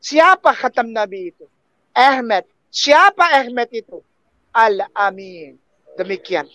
Siapa khatam Nabi itu? Ahmad. Siapa Ahmad itu? Al-Amin. Demikian.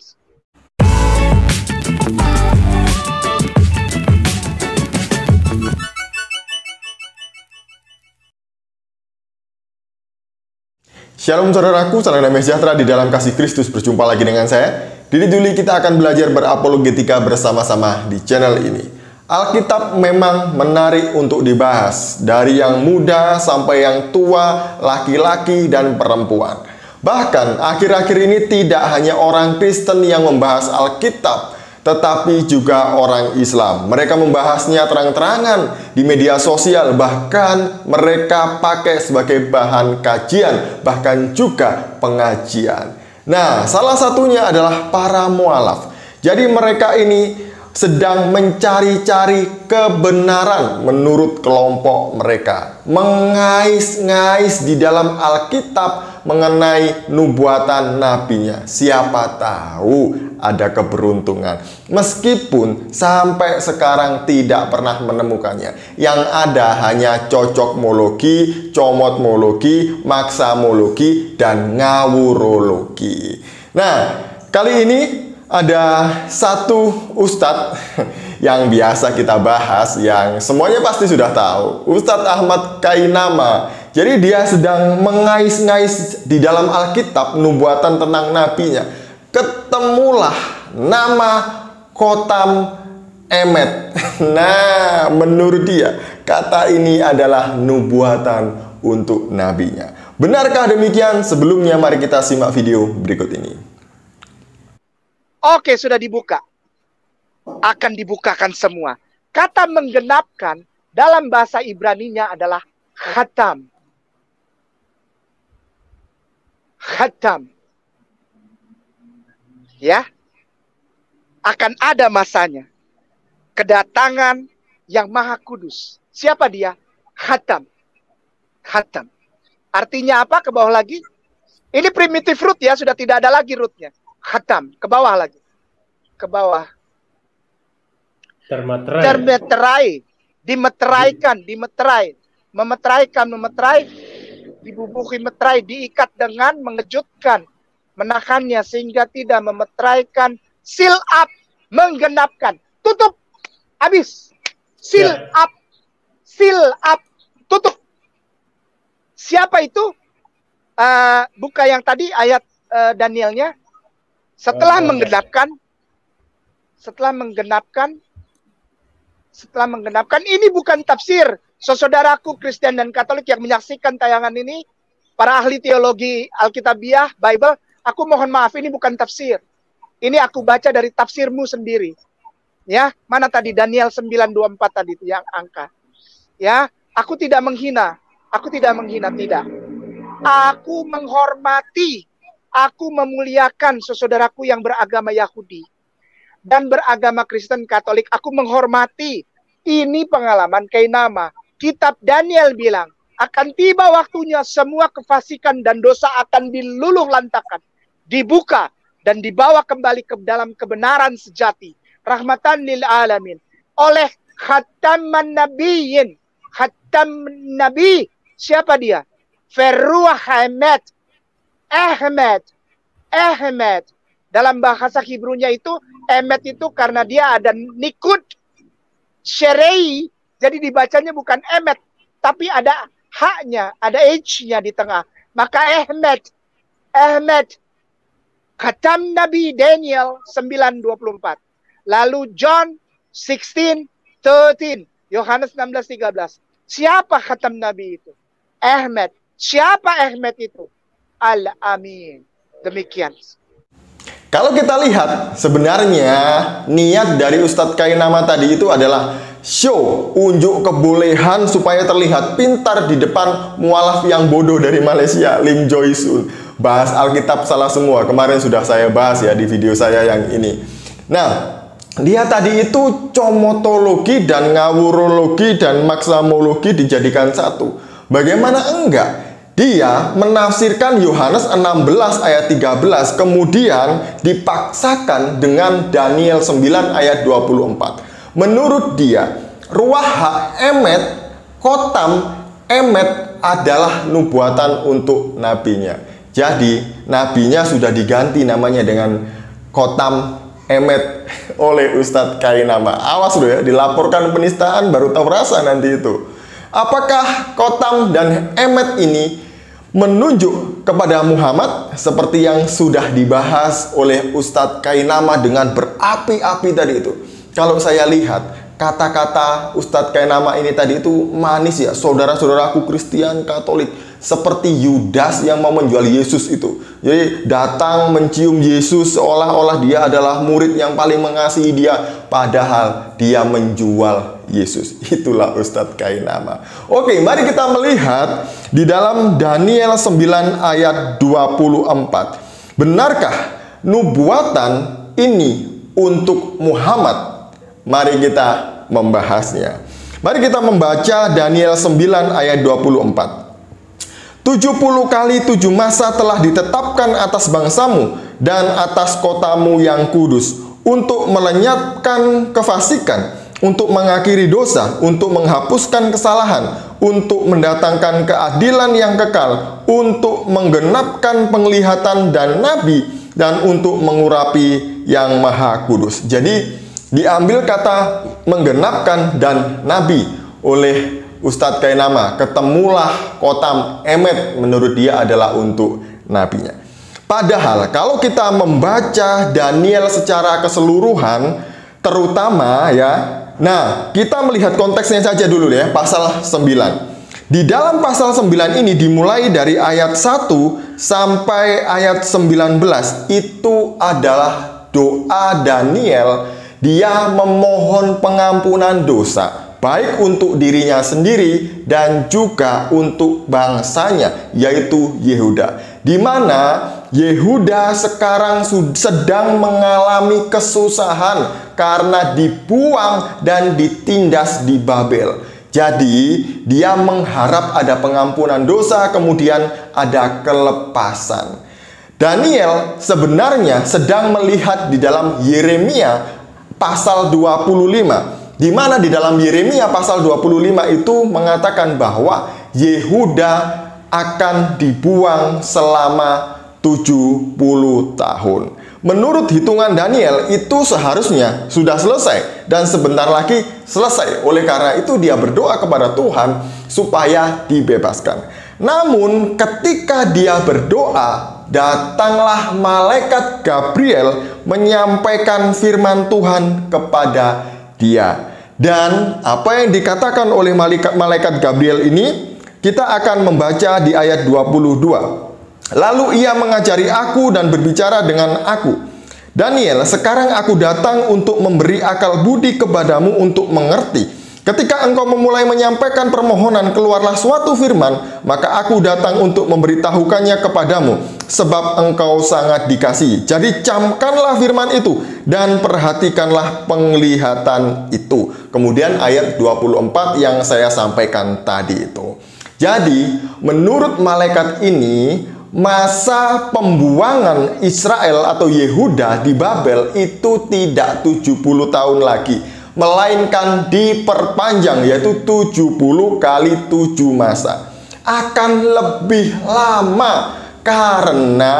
Shalom saudaraku, salam damai sejahtera di dalam kasih Kristus. Berjumpa lagi dengan saya, Didi Duli. Kita akan belajar berapologetika bersama-sama di channel ini. Alkitab memang menarik untuk dibahas, dari yang muda sampai yang tua, laki-laki dan perempuan. Bahkan akhir-akhir ini tidak hanya orang Kristen yang membahas Alkitab, tetapi juga orang Islam. Mereka membahasnya terang-terangan di media sosial, bahkan mereka pakai sebagai bahan kajian, bahkan juga pengajian. Nah, salah satunya adalah para mualaf. Jadi mereka ini sedang mencari-cari kebenaran menurut kelompok mereka, mengais-ngais di dalam Alkitab mengenai nubuatan nabinya. Siapa tahu ada keberuntungan, meskipun sampai sekarang tidak pernah menemukannya. Yang ada hanya cocokmologi, comotmologi, maksamologi, dan ngawurologi. Nah, kali ini ada satu ustadz yang biasa kita bahas, yang semuanya pasti sudah tahu, Ustadz Ahmad Kainama. Jadi dia sedang mengais-ngais di dalam Alkitab nubuatan tentang nabinya. Ketemulah nama Khotam Emet. Nah, menurut dia, kata ini adalah nubuatan untuk nabinya. Benarkah demikian? Sebelumnya mari kita simak video berikut ini. Oke, sudah dibuka. Akan dibukakan semua. Kata menggenapkan dalam bahasa Ibraninya adalah khatam. Khatam. Ya. Akan ada masanya. Kedatangan yang maha kudus. Siapa dia? Khatam. Khatam. Artinya apa? Ke bawah lagi. Ini primitive root ya. Sudah tidak ada lagi rootnya. Khatam, ke bawah lagi. Ke bawah. Termeterai. Dimeteraikan, dimeterai. Memeteraikan, memeterai. Dibubuhi meterai, diikat dengan mengejutkan. Menahannya sehingga tidak memeteraikan. Seal up, menggenapkan. Tutup, habis. Seal up. Seal up, tutup. Siapa itu? Buka yang tadi ayat Danielnya. Setelah menggenapkan, ini bukan tafsir. Saudaraku Kristen dan Katolik yang menyaksikan tayangan ini, para ahli teologi Alkitabiah, Bible, aku mohon maaf, ini bukan tafsir. Ini aku baca dari tafsirmu sendiri. Ya, mana tadi Daniel 9:24 tadi itu yang angka. Ya, aku tidak menghina. Aku tidak menghina, tidak. Aku menghormati. Aku memuliakan saudaraku yang beragama Yahudi dan beragama Kristen Katolik. Aku menghormati. Ini pengalaman Kainama. Kitab Daniel bilang, akan tiba waktunya semua kefasikan dan dosa akan diluluh lantakan, dibuka dan dibawa kembali ke dalam kebenaran sejati. Rahmatan lil alamin. Oleh khataman nabiyyin. Khatam nabi. Siapa dia? Ferruah Ahmed. Dalam bahasa Hebrunya itu, Ahmed itu karena dia ada nikud syerei, jadi dibacanya bukan Ahmed, tapi ada haknya, ada H-nya di tengah. Maka Ahmed. Khatam Nabi Daniel 9:24. Lalu John 16:13. Yohanes 16:13. Siapa khatam Nabi itu? Ahmed. Siapa Ahmed itu? Al-Amin. Demikian. Kalau kita lihat, sebenarnya niat dari Ustadz Kainama tadi itu adalah show, unjuk kebolehan supaya terlihat pintar di depan mualaf yang bodoh dari Malaysia, Lim Joy Sun. Bahas Alkitab salah semua. Kemarin sudah saya bahas ya di video saya yang ini. Nah, dia tadi itu comotologi dan ngawurologi dan maksamologi dijadikan satu. Bagaimana enggak? Dia menafsirkan Yohanes 16 ayat 13, kemudian dipaksakan dengan Daniel 9 ayat 24. Menurut dia, Ruach HaEmet, Khotam Emet, adalah nubuatan untuk nabinya. Jadi nabinya sudah diganti namanya dengan Khotam Emet oleh Ustadz Kainama. Awas loh ya, dilaporkan penistaan baru tahu rasa nanti itu. Apakah Khotam dan Emet ini menunjuk kepada Muhammad seperti yang sudah dibahas oleh Ustadz Kainama dengan berapi-api tadi itu? Kalau saya lihat kata-kata Ustadz Kainama ini tadi itu manis ya, saudara-saudaraku Kristen Katolik. Seperti Yudas yang mau menjual Yesus itu. Jadi datang mencium Yesus seolah-olah dia adalah murid yang paling mengasihi dia. Padahal dia menjual Yesus. Itulah Ustadz Kainama. Oke, mari kita melihat di dalam Daniel 9 ayat 24. Benarkah nubuatan ini untuk Muhammad? Mari kita membahasnya. Mari kita membaca Daniel 9 ayat 24. 70 kali 7 masa telah ditetapkan atas bangsamu dan atas kotamu yang kudus, untuk melenyapkan kefasikan, untuk mengakhiri dosa, untuk menghapuskan kesalahan, untuk mendatangkan keadilan yang kekal, untuk menggenapkan penglihatan dan nabi, dan untuk mengurapi yang maha kudus. Jadi diambil kata menggenapkan dan nabi oleh Ustadz Kainama. Ketemulah Khotam Emet, menurut dia adalah untuk nabinya. Padahal kalau kita membaca Daniel secara keseluruhan, terutama ya, nah kita melihat konteksnya saja dulu ya, pasal 9. Di dalam pasal 9 ini dimulai dari ayat 1 sampai ayat 19, itu adalah doa Daniel. Dia memohon pengampunan dosa, baik untuk dirinya sendiri dan juga untuk bangsanya, yaitu Yehuda. Di mana Yehuda sekarang sedang mengalami kesusahan karena dibuang dan ditindas di Babel. Jadi dia mengharap ada pengampunan dosa, kemudian ada kelepasan. Daniel sebenarnya sedang melihat di dalam Yeremia pasal 25. Di mana di dalam Yeremia pasal 25 itu mengatakan bahwa Yehuda akan dibuang selama 70 tahun. Menurut hitungan Daniel itu seharusnya sudah selesai dan sebentar lagi selesai. Oleh karena itu dia berdoa kepada Tuhan supaya dibebaskan. Namun ketika dia berdoa, datanglah malaikat Gabriel menyampaikan firman Tuhan kepada dia. Dan apa yang dikatakan oleh malaikat Gabriel ini, kita akan membaca di ayat 22. Lalu ia mengajari aku dan berbicara dengan aku. Daniel, sekarang aku datang untuk memberi akal budi kepadamu untuk mengerti. Ketika engkau memulai menyampaikan permohonan, keluarlah suatu firman, maka aku datang untuk memberitahukannya kepadamu, sebab engkau sangat dikasihi. Jadi camkanlah firman itu dan perhatikanlah penglihatan itu. Kemudian ayat 24 yang saya sampaikan tadi itu. Jadi menurut malaikat ini, masa pembuangan Israel atau Yehuda di Babel itu tidak 70 tahun lagi, melainkan diperpanjang, yaitu 70 kali 7 masa. Akan lebih lama karena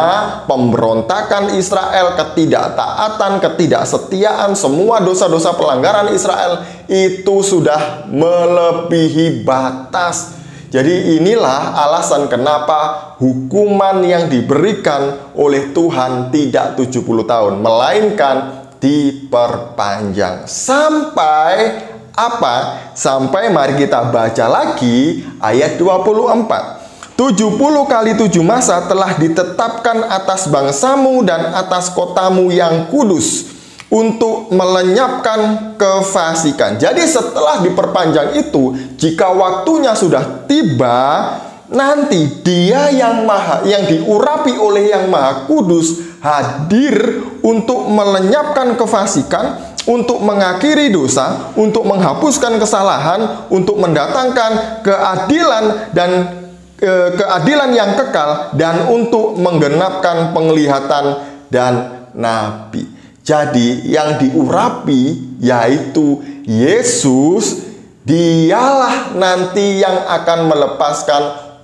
pemberontakan Israel, ketidaktaatan, ketidaksetiaan, semua dosa-dosa pelanggaran Israel itu sudah melebihi batas. Jadi inilah alasan kenapa hukuman yang diberikan oleh Tuhan tidak 70 tahun, melainkan diperpanjang. Sampai apa? Sampai mari kita baca lagi ayat 24. 70 kali 7 masa telah ditetapkan atas bangsamu dan atas kotamu yang kudus, untuk melenyapkan kefasikan. Jadi setelah diperpanjang itu, jika waktunya sudah tiba, nanti dia yang diurapi oleh yang maha kudus hadir untuk melenyapkan kefasikan, untuk mengakhiri dosa, untuk menghapuskan kesalahan, untuk mendatangkan keadilan dan keadilan yang kekal, dan untuk menggenapkan penglihatan dan nabi. Jadi yang diurapi yaitu Yesus, dialah nanti yang akan melepaskan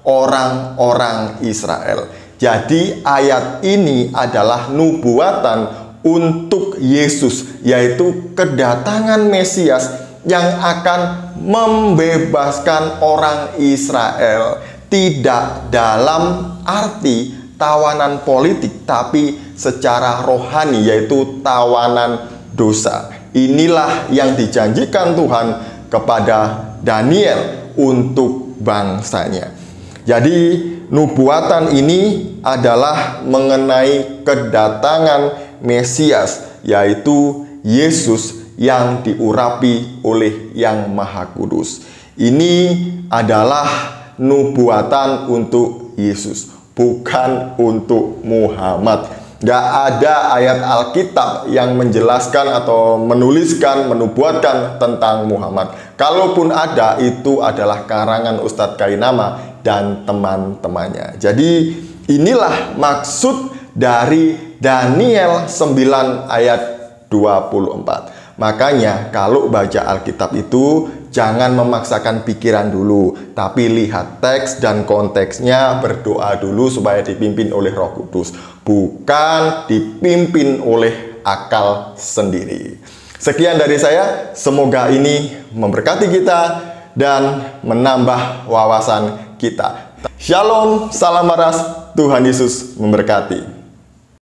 orang-orang Israel. Jadi ayat ini adalah nubuatan untuk Yesus, yaitu kedatangan Mesias yang akan membebaskan orang Israel. Tidak dalam arti tawanan politik, tapi secara rohani, yaitu tawanan dosa. Inilah yang dijanjikan Tuhan kepada Daniel untuk bangsanya. Jadi nubuatan ini adalah mengenai kedatangan Mesias, yaitu Yesus yang diurapi oleh Yang Maha Kudus. Ini adalah nubuatan untuk Yesus, bukan untuk Muhammad. Gak ada ayat Alkitab yang menjelaskan atau menuliskan, menubuatkan tentang Muhammad. Kalaupun ada, itu adalah karangan Ustadz Kainama dan teman-temannya. Jadi inilah maksud dari Daniel 9 ayat 24. Makanya kalau baca Alkitab itu jangan memaksakan pikiran dulu, tapi lihat teks dan konteksnya, berdoa dulu supaya dipimpin oleh Roh Kudus, bukan dipimpin oleh akal sendiri. Sekian dari saya, semoga ini memberkati kita dan menambah wawasan kita. Shalom, salam waras, Tuhan Yesus memberkati.